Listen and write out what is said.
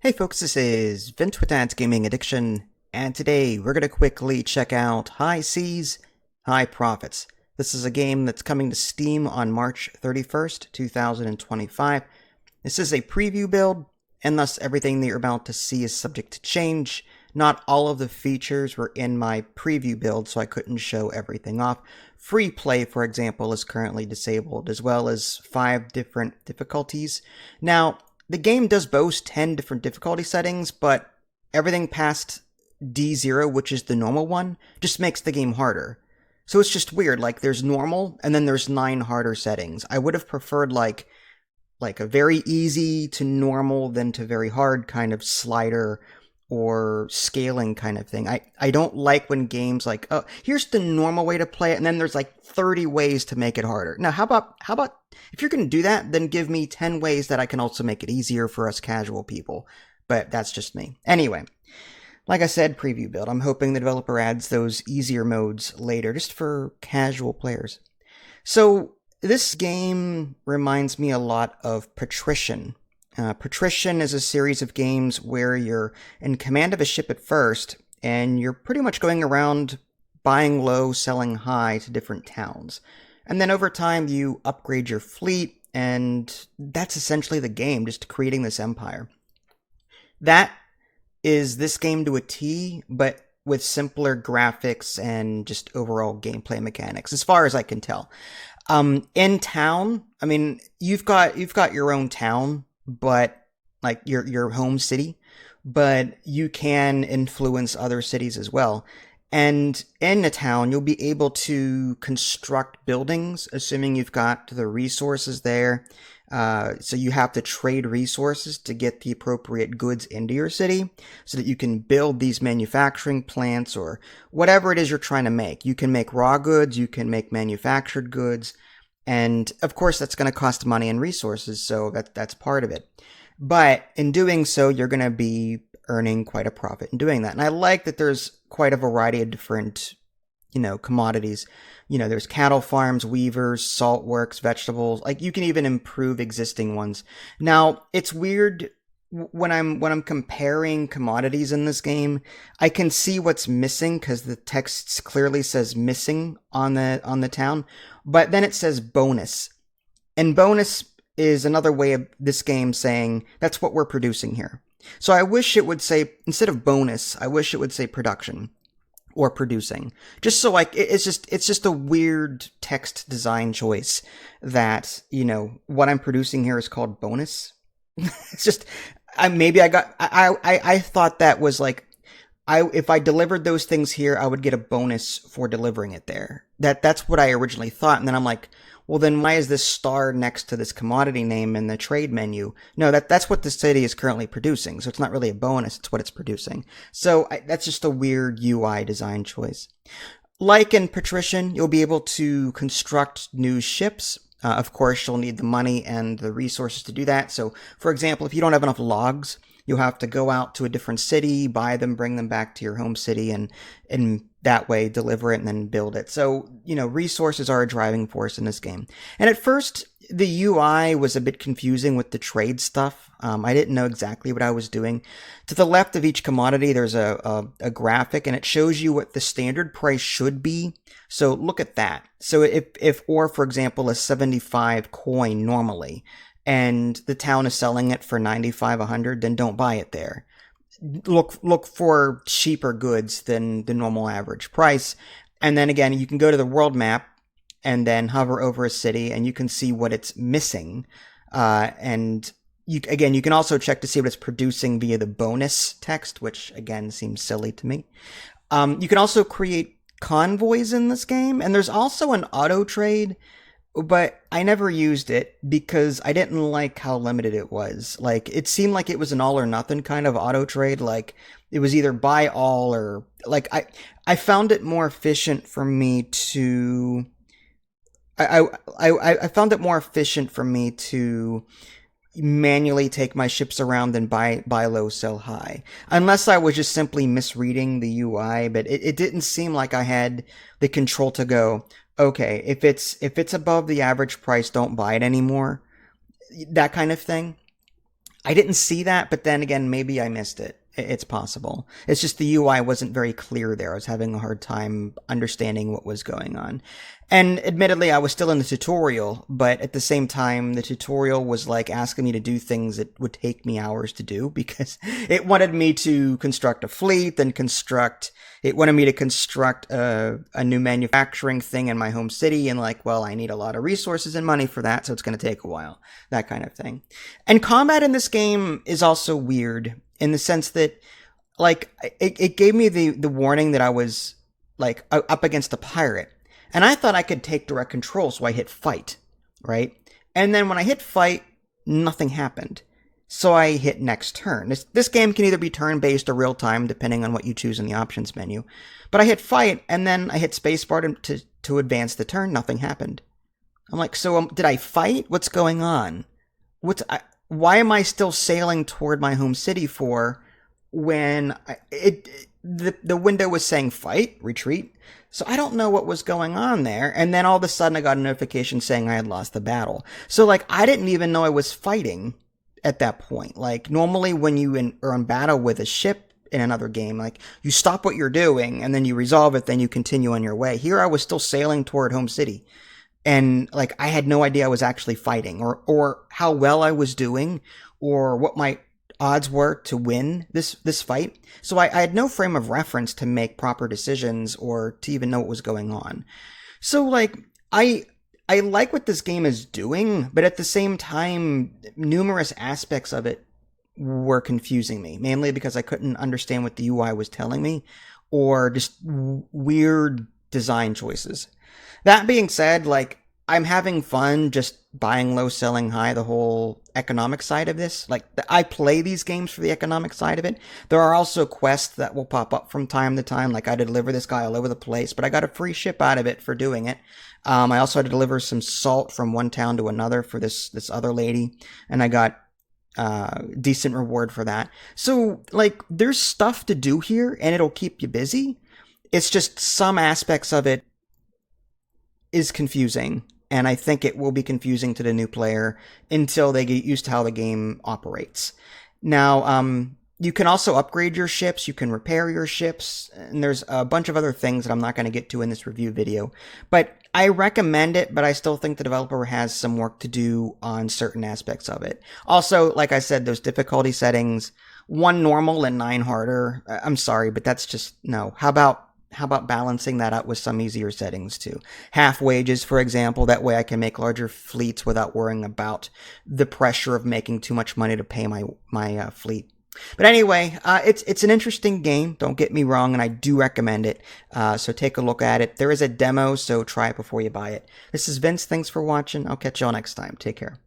Hey folks, this is Vince with Dad's Gaming Addiction, and today we're going to quickly check out High Seas, High Profits. This is a game that's coming to Steam on March 31st, 2025. This is a preview build, and thus everything that you're about to see is subject to change. Not all of the features were in my preview build, so I couldn't show everything off. Free play, for example, is currently disabled, as well as 5 different difficulties. Now, the game does boast 10 different difficulty settings, but everything past D0, which is the normal one, just makes the game harder. So it's just weird, like there's normal, and then there's 9 harder settings. I would have preferred like a very easy to normal, then to very hard kind of slider or scaling kind of thing. I don't like when games like, oh, here's the normal way to play it, and then there's like 30 ways to make it harder. Now, how about if you're going to do that, then give me 10 ways that I can also make it easier for us casual people. But that's just me. Anyway, like I said, preview build. I'm hoping the developer adds those easier modes later, just for casual players. So this game reminds me a lot of Patrician. Patrician is a series of games where you're in command of a ship at first, and you're pretty much going around buying low, selling high to different towns. And then over time, you upgrade your fleet, and that's essentially the game, just creating this empire. That is this game to a T, but with simpler graphics and just overall gameplay mechanics, as far as I can tell. In town, I mean, you've got your own town, but like your home city, but you can influence other cities as well. And in a town, you'll be able to construct buildings, assuming you've got the resources there. So you have to trade resources to get the appropriate goods into your city so that you can build these manufacturing plants or whatever it is you're trying to make. You can make raw goods, you can make manufactured goods, and of course that's going to cost money and resources, so that's part of it. But in doing so, you're going to be earning quite a profit in doing that. And I like that there's quite a variety of different, commodities. There's cattle farms, weavers, salt works, vegetables. Like you can even improve existing ones. Now, it's weird when I'm comparing commodities in this game. I can see what's missing because the text clearly says missing on the town, but then it says bonus. And bonus is another way of this game saying that's what we're producing here. So I wish it would say, instead of bonus, I wish it would say production or producing. Just so it's just a weird text design choice that, what I'm producing here is called bonus. It's just, I thought that was like, if I delivered those things here, I would get a bonus for delivering it there. That's what I originally thought. And then I'm like, well, then why is this star next to this commodity name in the trade menu? No, that's what the city is currently producing. So it's not really a bonus. It's what it's producing. So that's just a weird UI design choice. Like in Patrician, you'll be able to construct new ships. Of course, you'll need the money and the resources to do that. So, for example, if you don't have enough logs, you'll have to go out to a different city, buy them, bring them back to your home city, and that way deliver it and then build it. So, resources are a driving force in this game. And at first, the UI was a bit confusing with the trade stuff. I didn't know exactly what I was doing. To the left of each commodity, there's a graphic, and it shows you what the standard price should be. So look at that. So if ore, for example, is 75 coin normally, and the town is selling it for 95, 100, then don't buy it there. Look for cheaper goods than the normal average price. And then again, you can go to the world map and then hover over a city, and you can see what it's missing. And you can also check to see what it's producing via the bonus text, which again seems silly to me. You can also create convoys in this game, and there's also an auto trade, but I never used it because I didn't like how limited it was. Like, it seemed like it was an all or nothing kind of auto trade. Like, it was either buy all or, like, I found it more efficient for me to, I found it more efficient for me to manually take my ships around and buy low, sell high. Unless I was just simply misreading the UI, but it didn't seem like I had the control to go, okay, if it's above the average price, don't buy it anymore. That kind of thing. I didn't see that, but then again, maybe I missed it. It's possible. It's just the UI wasn't very clear there. I was having a hard time understanding what was going on. And admittedly, I was still in the tutorial, but at the same time, the tutorial was like asking me to do things that would take me hours to do because it wanted me to construct a fleet, then it wanted me to construct a new manufacturing thing in my home city. And like, well, I need a lot of resources and money for that, so it's going to take a while, that kind of thing. And combat in this game is also weird in the sense that, like, it gave me the warning that I was, like, up against a pirate. And I thought I could take direct control, so I hit fight, right? And then when I hit fight, nothing happened. So I hit next turn. This game can either be turn-based or real-time, depending on what you choose in the options menu. But I hit fight, and then I hit spacebar to advance the turn. Nothing happened. I'm like, so did I fight? What's going on? Why am I still sailing toward my home city for when the window was saying fight, retreat? So I don't know what was going on there. And then all of a sudden I got a notification saying I had lost the battle. So like I didn't even know I was fighting at that point. Like normally when you are in battle with a ship in another game, like you stop what you're doing and then you resolve it, then you continue on your way. Here I was still sailing toward home city. And like I had no idea I was actually fighting or how well I was doing or what my odds were to win this fight. So I had no frame of reference to make proper decisions or to even know what was going on. So like I like what this game is doing, but at the same time, numerous aspects of it were confusing me, mainly because I couldn't understand what the UI was telling me or just weird design choices. That being said, like, I'm having fun just buying low, selling high, the whole economic side of this. Like, I play these games for the economic side of it. There are also quests that will pop up from time to time, like I had to deliver this guy all over the place, but I got a free ship out of it for doing it. I also had to deliver some salt from one town to another for this other lady, and I got decent reward for that. So, like, there's stuff to do here, and it'll keep you busy. It's just some aspects of it is confusing, and I think it will be confusing to the new player until they get used to how the game operates. Now, you can also upgrade your ships, you can repair your ships, and there's a bunch of other things that I'm not going to get to in this review video. But I recommend it, but I still think the developer has some work to do on certain aspects of it. Also, like I said, those difficulty settings, 1 normal and 9 harder. I'm sorry, but that's just, no. How about balancing that out with some easier settings too? Half wages, for example. That way I can make larger fleets without worrying about the pressure of making too much money to pay my fleet. But anyway, it's an interesting game. Don't get me wrong, and I do recommend it. So take a look at it. There is a demo, so try it before you buy it. This is Vince. Thanks for watching. I'll catch y'all next time. Take care.